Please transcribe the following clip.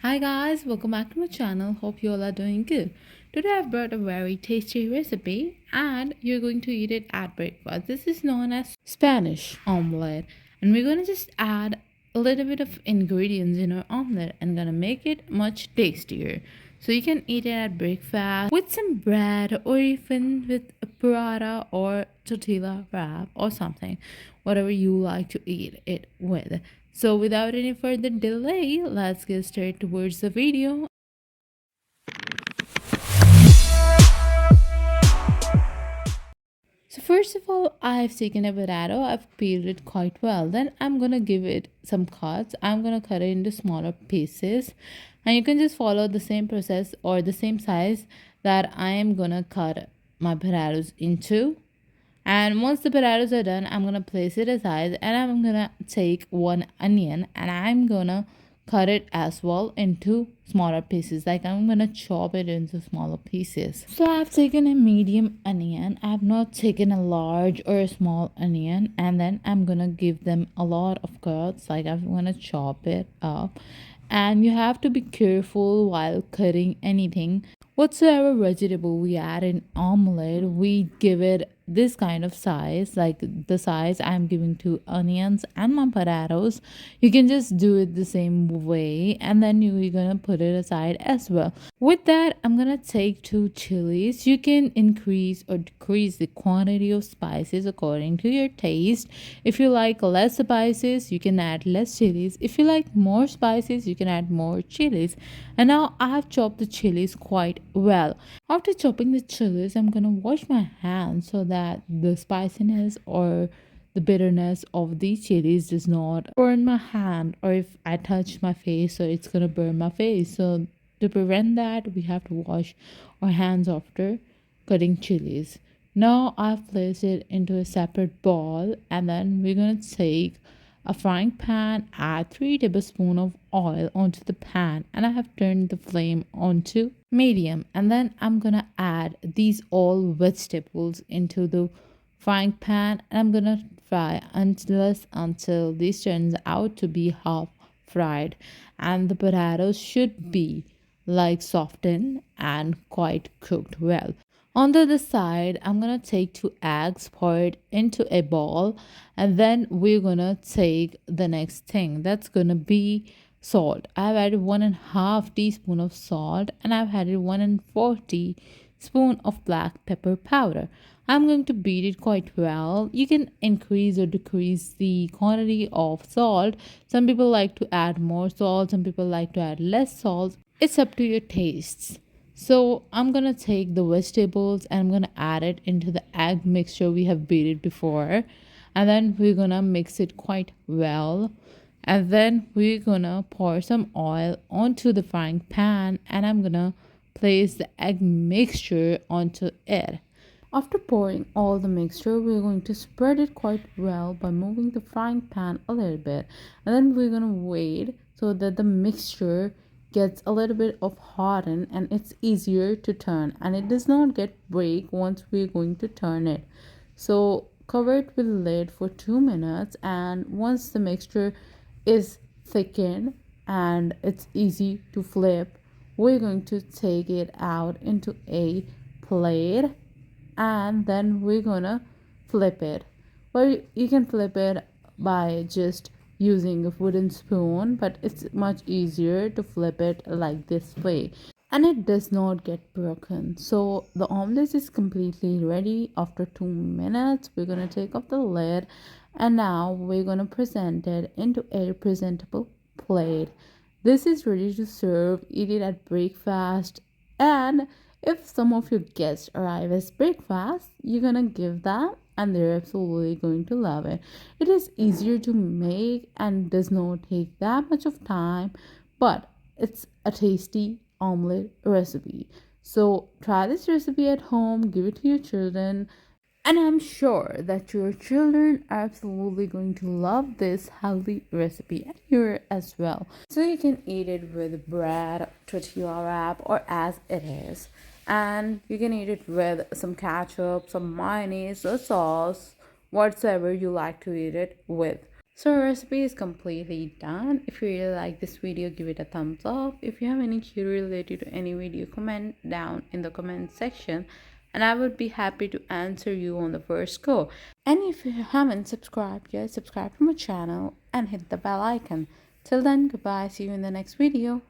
Hi guys, welcome back to my channel. Hope you all are doing good. Today I've brought a very tasty recipe and you're going to eat it at breakfast. This is known as Spanish omelette and we're going to just add a little bit of ingredients in our omelette and gonna make it much tastier. So you can eat it at breakfast with some bread or even with a paratha or tortilla wrap or something, whatever you like to eat it with. So without any further delay, let's get straight towards the video. So first of all, I've taken a potato, I've peeled it quite well. Then I'm gonna give it some cuts. I'm gonna cut it into smaller pieces. And you can just follow the same process or the same size that I am gonna cut my potatoes into. And once the potatoes are done, I'm gonna place it aside and I'm gonna take one onion and I'm gonna cut it as well into smaller pieces. Like I'm gonna chop it into smaller pieces. So I've taken a medium onion. I've not taken a large or a small onion, and then I'm gonna give them a lot of cuts. Like I'm gonna chop it up. And you have to be careful while cutting anything. Whatsoever vegetable we add in omelette, we give it this kind of size, like the size I'm giving to onions and my potatoes. You can just do it the same way, and then you're gonna put it aside as well. With that, I'm gonna take two chilies. You can increase or decrease the quantity of spices according to your taste. If you like less spices, you can add less chilies. If you like more spices, you can add more chilies. And now I have chopped the chilies quite well. After chopping the chilies, I'm gonna wash my hands so that the spiciness or the bitterness of these chilies does not burn my hand, or if I touch my face, so it's gonna burn my face. So to prevent that, we have to wash our hands after cutting chilies. Now I've placed it into a separate bowl, and then we're gonna take a frying pan, add 3 tablespoons of oil onto the pan, and I have turned the flame onto medium. And then I'm gonna add these all vegetables into the frying pan, and I'm gonna fry until this turns out to be half fried, and the potatoes should be like softened and quite cooked well. On the other side, I'm gonna take 2 eggs, pour it into a bowl, and then we're gonna take the next thing. That's gonna be salt. I've added 1.5 teaspoon of salt, and I've added 1.40 spoon of black pepper powder. I'm going to beat it quite well. You can increase or decrease the quantity of salt. Some people like to add more salt, some people like to add less salt. It's up to your tastes. So I'm gonna take the vegetables and I'm gonna add it into the egg mixture we have beat it before, and then we're gonna mix it quite well, and then we're gonna pour some oil onto the frying pan and I'm gonna place the egg mixture onto it. After pouring all the mixture, we're going to spread it quite well by moving the frying pan a little bit, and then we're gonna wait so that the mixture gets a little bit of harden and it's easier to turn and it does not get break once we're going to turn it. So cover it with lid for 2 minutes, and once the mixture is thickened and it's easy to flip, we're going to take it out into a plate, and then we're gonna flip it. Well, you can flip it by just using a wooden spoon, but it's much easier to flip it like this way, and it does not get broken. So the omelette is completely ready. After 2 minutes, we're gonna take off the lid, and now we're gonna present it into a presentable plate. This is ready to serve. Eat it at breakfast, and if some of your guests arrive as breakfast, you're gonna give that and they're absolutely going to love it. It is easier to make and does not take that much of time, but it's a tasty omelette recipe. So try this recipe at home, give it to your children, and I'm sure that your children are absolutely going to love this healthy recipe, and you as well. So you can eat it with bread, tortilla wrap, or as it is. And you can eat it with some ketchup, some mayonnaise, or sauce, whatsoever you like to eat it with. So our recipe is completely done. If you really like this video, give it a thumbs up. If you have any query related to any video, comment down in the comment section and I would be happy to answer you on the first go. And if you haven't subscribed yet, subscribe to my channel and hit the bell icon. Till then, goodbye. See you in the next video.